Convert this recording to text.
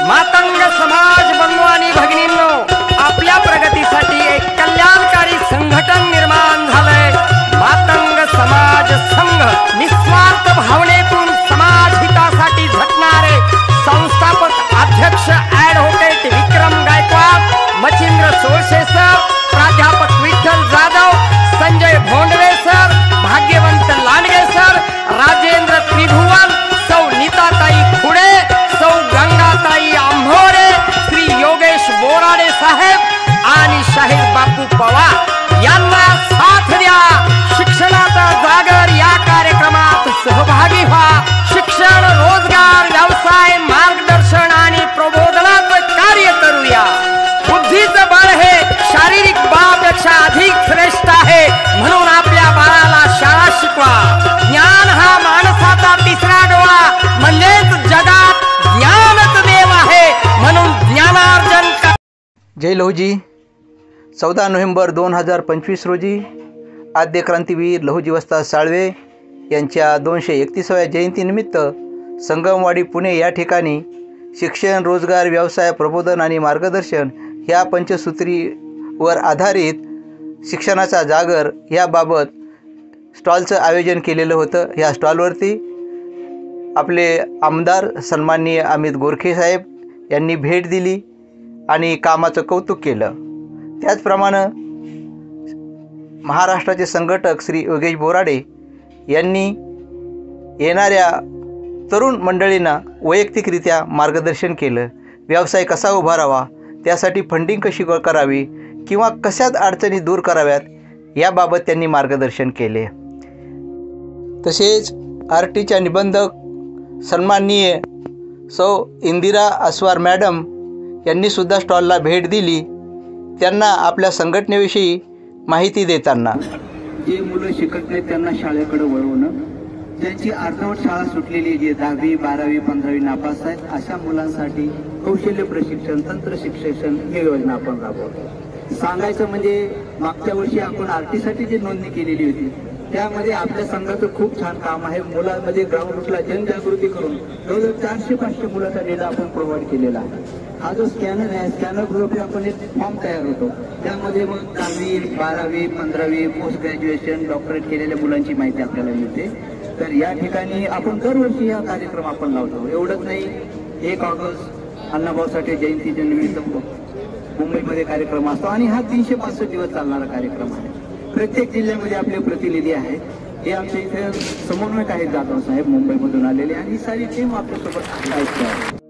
मातंग समाज बंधू आणि भगिनींनो, आपल्या प्रगतीसाठी एक कल्याणकारी संघटन निर्माण झालंय। मातंग समाज संघ निस्वार्थ भावनेतून समाज हितासाठी झटणारे संस्थापक अध्यक्ष ॲडव्होकेट विक्रम गायकवाड, मच्छिंद्र सोळशे सर, प्राध्यापक विठ्ठल जाधव, संजय भोंडवे सर, भाग्यवंत लांडगे सर, राजेंद्र त्रिभुवन, सौ नीताताई खुडे, सौ गंगाताई आंभोरे, श्री योगेश बोराडे साहेब आणि शाहीर बापू पवार यांना साथ द्या। शिक्षणाचा जागर या कार्यक्रमात सहभागी व्हा। शिक्षण, रोजगार, व्यवसाय, मार्गदर्शन आणि प्रबोधनाचं कार्य करूया। बुद्धीचं बळ हे शारीरिक बळापेक्षा अधिक श्रेष्ठ आहे, म्हणून आपल्या बाळाला शाळा शिकवा। ज्ञान हा माणसाचा तिसरा डोळा, म्हणजेच जगात ज्ञानच देव आहे, म्हणून ज्ञानार्जन करा। जय लहुजी। 14 नोव्हेंबर 2025 रोजी आद्य क्रांतीवीर लहुजी वस्ताद साळवे यांच्या 231व्या जयंतीनिमित्त संगमवाडी पुणे या ठिकाणी शिक्षण, रोजगार, व्यवसाय, प्रबोधन आणि मार्गदर्शन ह्या पंचसूत्रीवर आधारित शिक्षणाचा जागर याबाबत स्टॉलचं आयोजन केलेलं होतं। ह्या स्टॉलवरती आपले आमदार सन्माननीय अमित गोरखे साहेब यांनी भेट दिली आणि कामाचं कौतुक केलं। त्याचप्रमाणे महाराष्ट्राचे संघटक श्री योगेश बोराडे यांनी येणाऱ्या तरुण मंडळींना वैयक्तिकरित्या मार्गदर्शन केलं। व्यवसाय कसा उभारावा, त्यासाठी फंडिंग कशी करावी किंवा कशात अडचणी दूर कराव्यात याबाबत त्यांनी मार्गदर्शन केले। तसेच आरटीच्या निबंधक सन्माननीय सौ इंदिरा अस्वार मॅडम यांनीसुद्धा स्टॉलला भेट दिली। त्यांना आपल्या संघटनेविषयी माहिती देताना जे मुलं शिकत नाहीत त्यांना शाळेकडे वळवणं, ज्यांची अर्धवट शाळा सुटलेली, जे 10वी 12वी 15वी नापास आहेत, अशा मुलांसाठी कौशल्य प्रशिक्षण, तंत्र शिक्षण ही योजना आपण राबवतो। सांगायचं म्हणजे मागच्या वर्षी आपण आरटीसाठी जी नोंदणी केलेली होती त्यामध्ये आपल्या संघाचं खूप छान काम आहे। मुलांमध्ये ग्राउंड रूटला जनजागृती करून जवळजवळ 400-500 मुलांचा डेटा आपण प्रोव्हाइड केलेला आहे। हा जो स्कॅनर आहे, स्कॅनर ग्रुपला आपण एक फॉर्म तयार होतो, त्यामध्ये मग 10वी 12वी 15वी पोस्ट ग्रॅज्युएशन डॉक्टरेट केलेल्या मुलांची माहिती आपल्याला मिळते। तर या ठिकाणी आपण दरवर्षी हा कार्यक्रम आपण लावतो। एवढंच नाही, 1 ऑगस्ट अण्णाभाऊ साठे जयंतीच्या निमित्त मुंबईमध्ये कार्यक्रम असतो आणि हा 365 दिवस चालणारा कार्यक्रम आहे। प्रत्येक जिल्ह्यामध्ये आपले प्रतिनिधी आहेत। हे आमच्या इथे समन्वयक आहेत जाधव साहेब मुंबईमधून आलेले आणि ही सारी टीम आपल्यासोबत आहे।